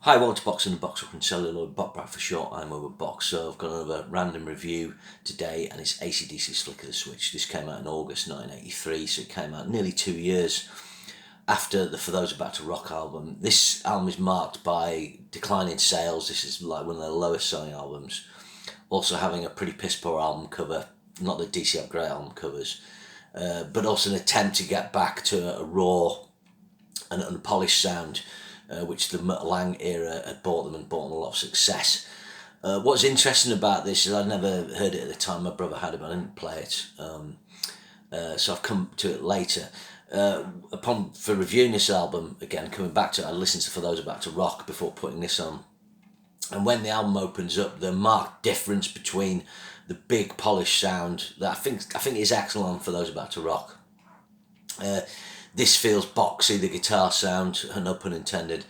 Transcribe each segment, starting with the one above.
Hi, welcome to Box in the Box, and Celluloid, Bot for short. I'm over Box, so I've got another random review today, and it's AC/DC's Flick of the Switch. This came out in August 1983, so it came out nearly 2 years after the For Those About to Rock album. This album is marked by declining sales. This is like one of their lowest selling albums. Also having a pretty piss poor album cover, not the DC Upgrade album covers, but also an attempt to get back to a raw and unpolished sound, which the Mutt Lang era had brought them and brought them a lot of success. What's interesting about this is I'd never heard it at the time. My brother had it, but I didn't play it. So I've come to it later. For reviewing this album, again, coming back to it, I listened to For Those About to Rock before putting this on. And when the album opens up, the marked difference between the big polished sound that I think is excellent For Those About to Rock. This feels boxy, the guitar sound, no pun intended.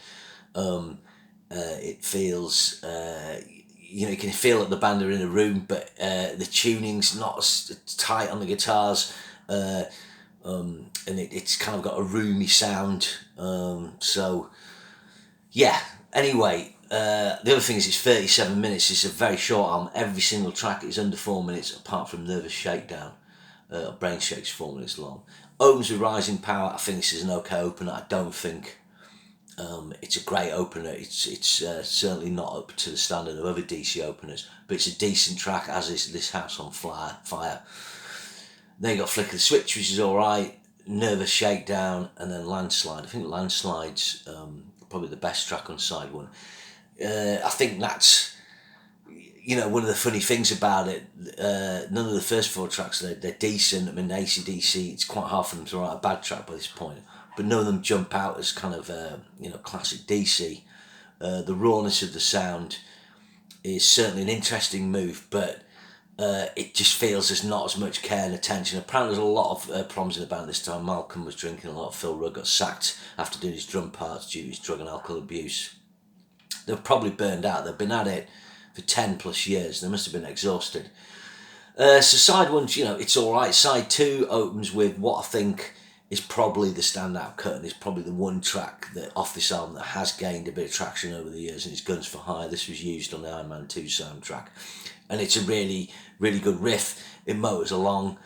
It feels, you can feel that the band are in a room, but the tuning's not as tight on the guitars, and it's kind of got a roomy sound. Yeah, anyway, the other thing is it's 37 minutes, it's a very short album. Every single track is under 4 minutes, apart from Nervous Shakedown. Brain Shake's 4 minutes long. Opens with Rising Power. I think this is an okay opener. I don't think it's a great opener. It's certainly not up to the standard of other DC openers, but it's a decent track, as is This House on Fire. Then you got Flick of the Switch, which is alright, Nervous Shakedown, and then Landslide. I think Landslide's probably the best track on side one. I think that's one of the funny things about it. None of the first four tracks, they're decent. I mean, AC/DC, it's quite hard for them to write a bad track by this point, but none of them jump out as kind of classic DC. The rawness of the sound is certainly an interesting move, but it just feels there's not as much care and attention. Apparently there's a lot of problems in the band this time. Malcolm was drinking a lot. Phil Rudd got sacked after doing his drum parts due to his drug and alcohol abuse. They're probably burned out. They've been at it for 10 plus years. They must have been exhausted. So side one's, it's alright. Side two opens with what I think is probably the standout cut, and is probably the one track that off this album that has gained a bit of traction over the years, and it's Guns for Hire. This was used on the Iron Man 2 soundtrack, and it's a really, really good riff. It motors along,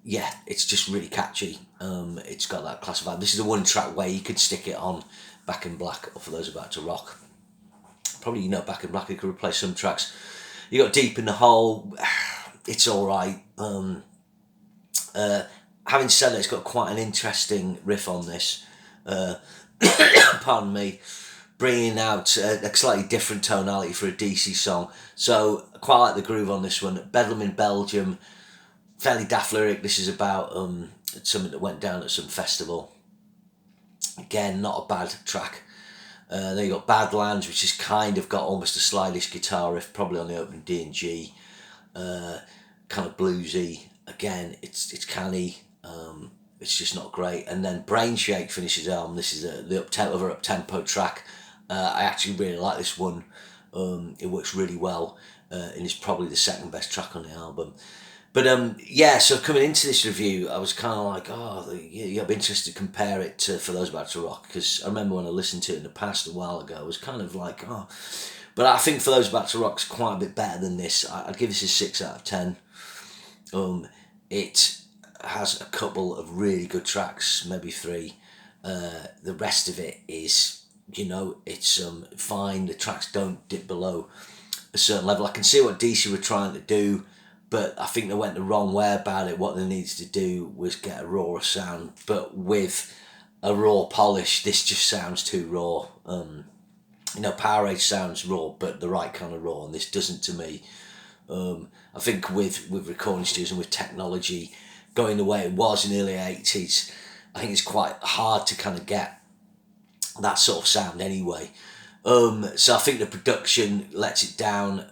yeah, it's just really catchy. It's got that class vibe. This is the one track where you could stick it on Back in Black, or For Those About to Rock. Probably, Back in Black, you could replace some tracks. You got Deep in the Hole. It's alright. Having said that, it's got quite an interesting riff on this. Pardon me. Bringing out a slightly different tonality for a DC song. So I quite like the groove on this one. Bedlam in Belgium. Fairly daft lyric. This is about something that went down at some festival. Again, not a bad track. Then you got Badlands, which has kind of got almost a slideish guitar riff, probably on the opening D and G. Kind of bluesy. Again, it's canny. It's just not great. And then Brain Shake finishes the album. This is the other up-tempo track. I actually really like this one. It works really well, and it's probably the second best track on the album. But so coming into this review, I was kind of like, I'd be interested to compare it to For Those About to Rock, because I remember when I listened to it in the past a while ago, I was kind of like, But I think For Those About to Rock's quite a bit better than this. I'd give this a 6 out of 10. It has a couple of really good tracks, maybe 3. The rest of it is, it's fine. The tracks don't dip below a certain level. I can see what DC were trying to do, but I think they went the wrong way about it. What they needed to do was get a rawer sound, but with a raw polish, this just sounds too raw. Powerade sounds raw, but the right kind of raw, and this doesn't to me. I think with recording studios and with technology going the way it was in the early 80s, I think it's quite hard to kind of get that sort of sound anyway. So I think the production lets it down.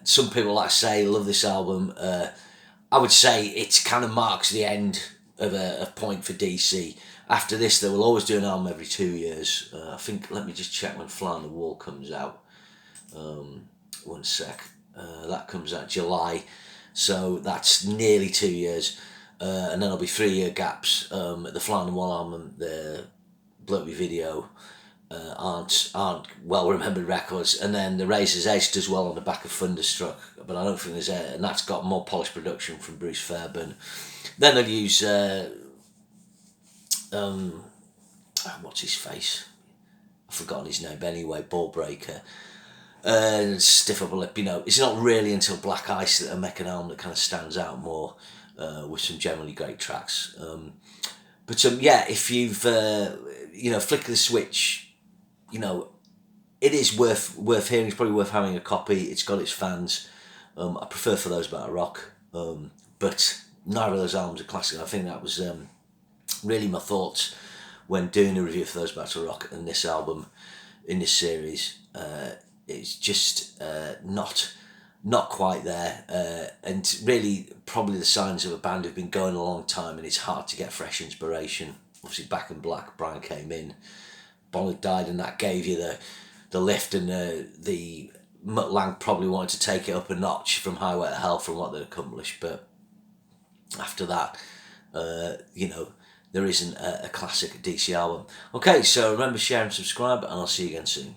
Some people, like I say, love this album. I would say it kind of marks the end of a point for DC. After this, they will always do an album every 2 years. I think, let me just check when Fly on the Wall comes out. One sec. That comes out July, so that's nearly 2 years. and then there'll be 3-year gaps. The Fly on the Wall album, the Blurby video aren't well remembered records, and then the Razor's Edge does well on the back of Thunderstruck, but I don't think there's and that's got more polished production from Bruce Fairbairn. Then they'll use what's his face? I've forgotten his name, but anyway, Ballbreaker. Stiff Upper Lip, it's not really until Black Ice that I make an album that kind of stands out more, with some generally great tracks. But yeah, if you've flick the switch, it is worth hearing. It's probably worth having a copy. It's got its fans. I prefer For Those About Rock, but neither of those albums are classic. I think that was really my thoughts when doing a review for Those About Rock and this album in this series. It's just not quite there, and really probably the signs of a band who've been going a long time, and it's hard to get fresh inspiration. Obviously, Back in Black, Brian came in, Bonnet died, and that gave you the lift, and the Mutt Lange probably wanted to take it up a notch from Highway to Hell from what they'd accomplished, but after that, there isn't a classic DC album. Okay, so remember, share and subscribe, and I'll see you again soon.